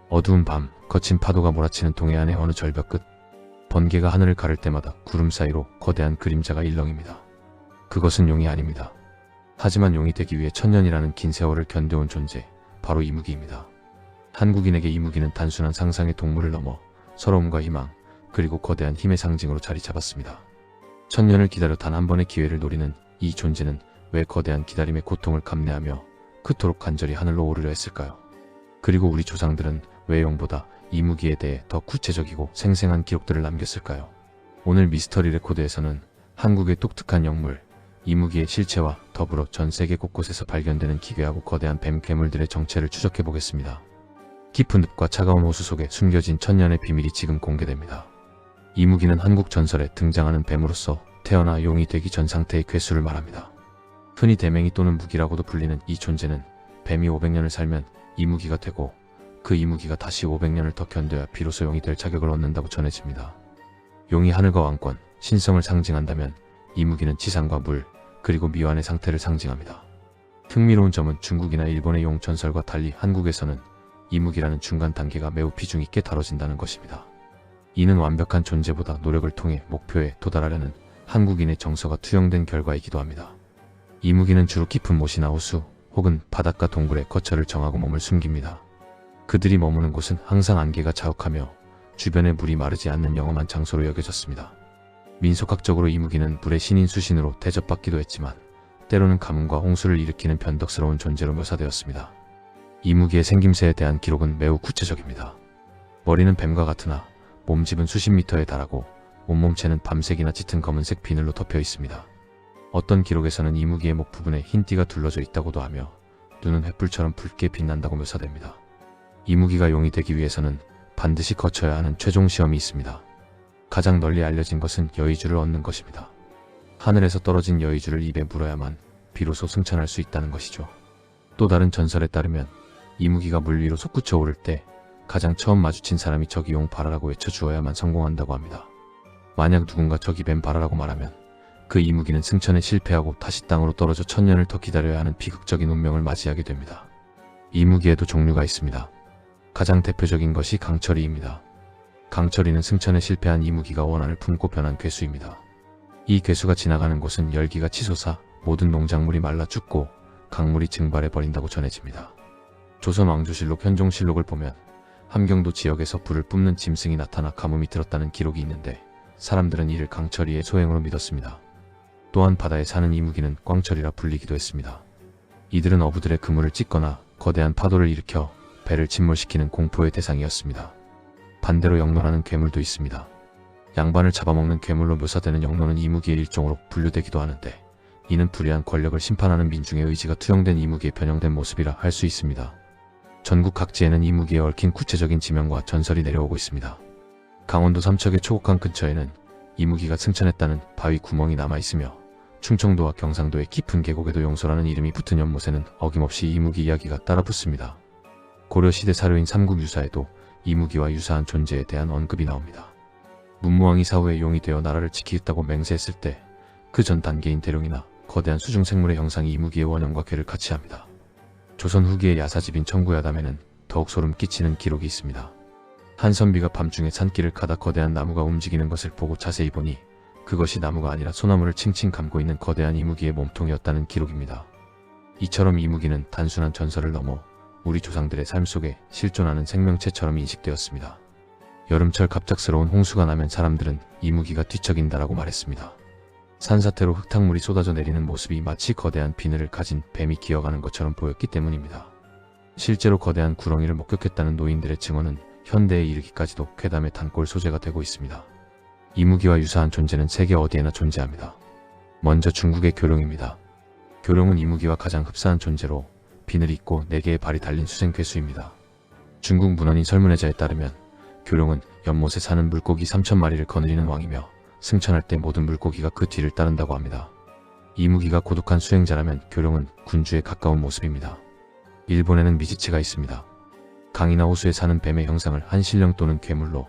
어두운 밤, 거친 파도가 몰아치는 동해안의 어느 절벽 끝, 번개가 하늘을 가를 때마다 구름 사이로 거대한 그림자가 일렁입니다. 그것은 용이 아닙니다. 하지만 용이 되기 위해 천년이라는 긴 세월을 견뎌온 존재, 바로 이무기입니다. 한국인에게 이무기는 단순한 상상의 동물을 넘어 서러움과 희망, 그리고 거대한 힘의 상징으로 자리 잡았습니다. 천년을 기다려 단 한 번의 기회를 노리는 이 존재는 왜 거대한 기다림의 고통을 감내하며 그토록 간절히 하늘로 오르려 했을까요? 그리고 우리 조상들은 왜 용보다 이무기에 대해 더 구체적이고 생생한 기록들을 남겼을까요? 오늘 미스터리 레코드에서는 한국의 독특한 영물, 이무기의 실체와 더불어 전 세계 곳곳에서 발견되는 기괴하고 거대한 뱀 괴물들의 정체를 추적해 보겠습니다. 깊은 늪과 차가운 호수 속에 숨겨진 천년의 비밀이 지금 공개됩니다. 이무기는 한국 전설에 등장하는 뱀으로서 태어나 용이 되기 전 상태의 괴수를 말합니다. 흔히 대맹이 또는 무기라고도 불리는 이 존재는 뱀이 500년을 살면 이무기가 되고 그 이무기가 다시 500년을 더 견뎌야 비로소 용이 될 자격을 얻는다고 전해집니다. 용이 하늘과 왕권, 신성을 상징한다면 이무기는 지상과 물, 그리고 미완의 상태를 상징합니다. 흥미로운 점은 중국이나 일본의 용 전설과 달리 한국에서는 이무기라는 중간 단계가 매우 비중 있게 다뤄진다는 것입니다. 이는 완벽한 존재보다 노력을 통해 목표에 도달하려는 한국인의 정서가 투영된 결과이기도 합니다. 이무기는 주로 깊은 못이나 호수 혹은 바닷가 동굴에 거처를 정하고 몸을 숨깁니다. 그들이 머무는 곳은 항상 안개가 자욱하며 주변에 물이 마르지 않는 영험한 장소로 여겨졌습니다. 민속학적으로 이무기는 물의 신인 수신으로 대접받기도 했지만 때로는 가뭄과 홍수를 일으키는 변덕스러운 존재로 묘사되었습니다. 이무기의 생김새에 대한 기록은 매우 구체적입니다. 머리는 뱀과 같으나 몸집은 수십 미터에 달하고 온몸체는 밤색이나 짙은 검은색 비늘로 덮여 있습니다. 어떤 기록에서는 이무기의 목 부분에 흰 띠가 둘러져 있다고도 하며 눈은 횃불처럼 붉게 빛난다고 묘사됩니다. 이무기가 용이 되기 위해서는 반드시 거쳐야 하는 최종 시험이 있습니다. 가장 널리 알려진 것은 여의주를 얻는 것입니다. 하늘에서 떨어진 여의주를 입에 물어야만 비로소 승천할 수 있다는 것이죠. 또 다른 전설에 따르면 이무기가 물 위로 솟구쳐 오를 때 가장 처음 마주친 사람이 저기 용 봐라라고 외쳐주어야만 성공한다고 합니다. 만약 누군가 저기 뱀 봐라라고 말하면 그 이무기는 승천에 실패하고 다시 땅으로 떨어져 천년을 더 기다려야 하는 비극적인 운명을 맞이하게 됩니다. 이무기에도 종류가 있습니다. 가장 대표적인 것이 강철이입니다. 강철이는 승천에 실패한 이무기가 원한을 품고 변한 괴수입니다. 이 괴수가 지나가는 곳은 열기가 치솟아 모든 농작물이 말라 죽고 강물이 증발해 버린다고 전해집니다. 조선 왕조실록 현종실록을 보면 함경도 지역에서 불을 뿜는 짐승이 나타나 가뭄이 들었다는 기록이 있는데 사람들은 이를 강철이의 소행으로 믿었습니다. 또한 바다에 사는 이무기는 꽝철이라 불리기도 했습니다. 이들은 어부들의 그물을 찢거나 거대한 파도를 일으켜 배를 침몰시키는 공포의 대상이었습니다. 반대로 영노라는 괴물도 있습니다. 양반을 잡아먹는 괴물로 묘사되는 영노는 이무기의 일종으로 분류되기도 하는데 이는 불의한 권력을 심판하는 민중의 의지가 투영된 이무기의 변형된 모습이라 할 수 있습니다. 전국 각지에는 이무기에 얽힌 구체적인 지명과 전설이 내려오고 있습니다. 강원도 삼척의 초곡항 근처에는 이무기가 승천했다는 바위 구멍이 남아있으며 충청도와 경상도의 깊은 계곡에도 용소라는 이름이 붙은 연못에는 어김없이 이무기 이야기가 따라 붙습니다. 고려시대 사료인 삼국유사에도 이무기와 유사한 존재에 대한 언급이 나옵니다. 문무왕이 사후에 용이 되어 나라를 지키겠다고 맹세했을 때 그 전 단계인 대룡이나 거대한 수중생물의 형상이 이무기의 원형과 괴를 같이 합니다. 조선 후기의 야사집인 청구야담에는 더욱 소름 끼치는 기록이 있습니다. 한 선비가 밤중에 산길을 가다 거대한 나무가 움직이는 것을 보고 자세히 보니 그것이 나무가 아니라 소나무를 칭칭 감고 있는 거대한 이무기의 몸통이었다는 기록입니다. 이처럼 이무기는 단순한 전설을 넘어 우리 조상들의 삶 속에 실존하는 생명체처럼 인식되었습니다. 여름철 갑작스러운 홍수가 나면 사람들은 이무기가 뒤척인다라고 말했습니다. 산사태로 흙탕물이 쏟아져 내리는 모습이 마치 거대한 비늘을 가진 뱀이 기어가는 것처럼 보였기 때문입니다. 실제로 거대한 구렁이를 목격했다는 노인들의 증언은 현대에 이르기까지도 괴담의 단골 소재가 되고 있습니다. 이무기와 유사한 존재는 세계 어디에나 존재합니다. 먼저 중국의 교룡입니다. 교룡은 이무기와 가장 흡사한 존재로 비늘이 있고 4개의 발이 달린 수생 괴수입니다. 중국 문헌인 설문해자에 따르면 교룡은 연못에 사는 물고기 3,000마리를 거느리는 왕이며 승천할 때 모든 물고기가 그 뒤를 따른다고 합니다. 이무기가 고독한 수행자라면 교룡은 군주에 가까운 모습입니다. 일본에는 미지치가 있습니다. 강이나 호수에 사는 뱀의 형상을 한신령 또는 괴물로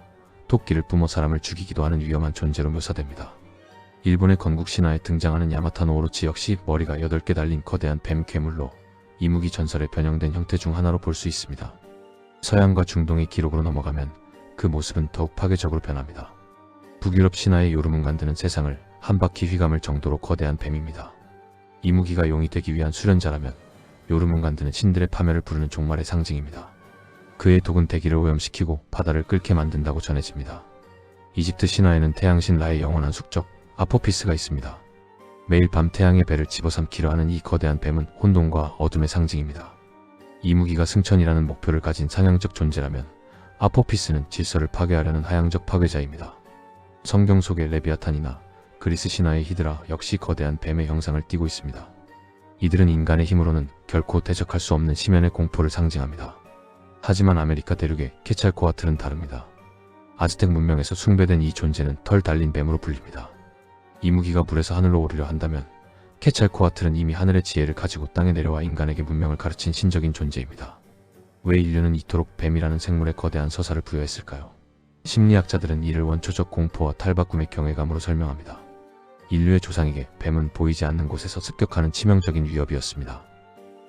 토끼를 뿜어 사람을 죽이기도 하는 위험한 존재로 묘사됩니다. 일본의 건국 신화에 등장하는 야마타 노오로치 역시 머리가 8개 달린 거대한 뱀 괴물로 이무기 전설에 변형된 형태 중 하나로 볼 수 있습니다. 서양과 중동의 기록으로 넘어가면 그 모습은 더욱 파괴적으로 변합니다. 북유럽 신화의 요르문간드는 세상을 한 바퀴 휘감을 정도로 거대한 뱀입니다. 이무기가 용이 되기 위한 수련자라면 요르문간드는 신들의 파멸을 부르는 종말의 상징입니다. 그의 독은 대기를 오염시키고 바다를 끓게 만든다고 전해집니다. 이집트 신화에는 태양신 라의 영원한 숙적 아포피스가 있습니다. 매일 밤 태양의 배를 집어삼키려 하는 이 거대한 뱀은 혼돈과 어둠의 상징입니다. 이무기가 승천이라는 목표를 가진 상향적 존재라면 아포피스는 질서를 파괴하려는 하향적 파괴자입니다. 성경 속의 레비아탄이나 그리스 신화의 히드라 역시 거대한 뱀의 형상을 띠고 있습니다. 이들은 인간의 힘으로는 결코 대적할 수 없는 심연의 공포를 상징합니다. 하지만 아메리카 대륙의 케찰코아틀은 다릅니다. 아즈텍 문명에서 숭배된 이 존재는 털 달린 뱀으로 불립니다. 이무기가 물에서 하늘로 오르려 한다면 케찰코아틀은 이미 하늘의 지혜를 가지고 땅에 내려와 인간에게 문명을 가르친 신적인 존재입니다. 왜 인류는 이토록 뱀이라는 생물에 거대한 서사를 부여했을까요? 심리학자들은 이를 원초적 공포와 탈바꿈의 경외감으로 설명합니다. 인류의 조상에게 뱀은 보이지 않는 곳에서 습격하는 치명적인 위협이었습니다.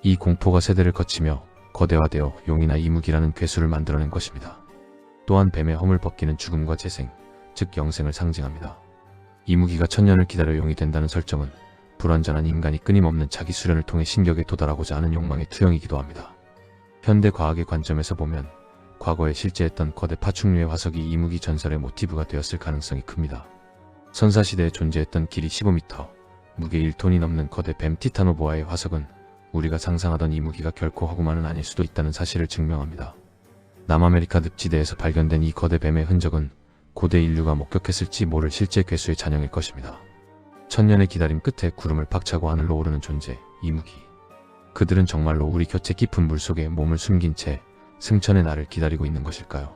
이 공포가 세대를 거치며 거대화되어 용이나 이무기라는 괴수를 만들어낸 것입니다. 또한 뱀의 허물 벗기는 죽음과 재생, 즉 영생을 상징합니다. 이무기가 천년을 기다려 용이 된다는 설정은 불완전한 인간이 끊임없는 자기 수련을 통해 신격에 도달하고자 하는 욕망의 투영이기도 합니다. 현대 과학의 관점에서 보면 과거에 실제했던 거대 파충류의 화석이 이무기 전설의 모티브가 되었을 가능성이 큽니다. 선사시대에 존재했던 길이 15m, 무게 1톤이 넘는 거대 뱀 티타노보아의 화석은 우리가 상상하던 이무기가 결코 허구만은 아닐 수도 있다는 사실을 증명합니다. 남아메리카 늪지대에서 발견된 이 거대 뱀의 흔적은 고대 인류가 목격했을지 모를 실제 괴수의 잔영일 것입니다. 천년의 기다림 끝에 구름을 박차고 하늘로 오르는 존재, 이무기. 그들은 정말로 우리 곁에 깊은 물속에 몸을 숨긴 채 승천의 날을 기다리고 있는 것일까요?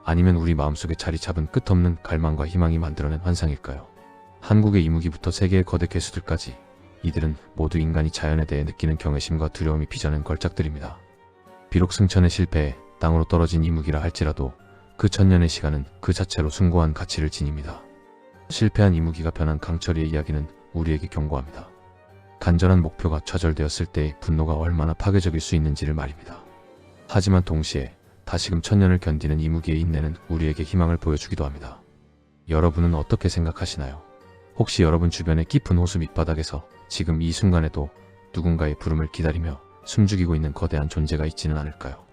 아니면 우리 마음속에 자리 잡은 끝없는 갈망과 희망이 만들어낸 환상일까요? 한국의 이무기부터 세계의 거대 괴수들까지 이들은 모두 인간이 자연에 대해 느끼는 경외심과 두려움이 빚어낸 걸작들입니다. 비록 승천의 실패에 땅으로 떨어진 이무기라 할지라도 그 천년의 시간은 그 자체로 숭고한 가치를 지닙니다. 실패한 이무기가 변한 강철이의 이야기는 우리에게 경고합니다. 간절한 목표가 좌절되었을 때의 분노가 얼마나 파괴적일 수 있는지를 말입니다. 하지만 동시에 다시금 천년을 견디는 이무기의 인내는 우리에게 희망을 보여주기도 합니다. 여러분은 어떻게 생각하시나요? 혹시 여러분 주변의 깊은 호수 밑바닥에서 지금 이 순간에도 누군가의 부름을 기다리며 숨죽이고 있는 거대한 존재가 있지는 않을까요?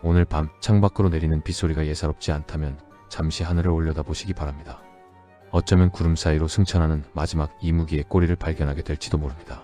오늘 밤 창밖으로 내리는 빗소리가 예사롭지 않다면 잠시 하늘을 올려다보시기 바랍니다. 어쩌면 구름 사이로 승천하는 마지막 이무기의 꼬리를 발견하게 될지도 모릅니다.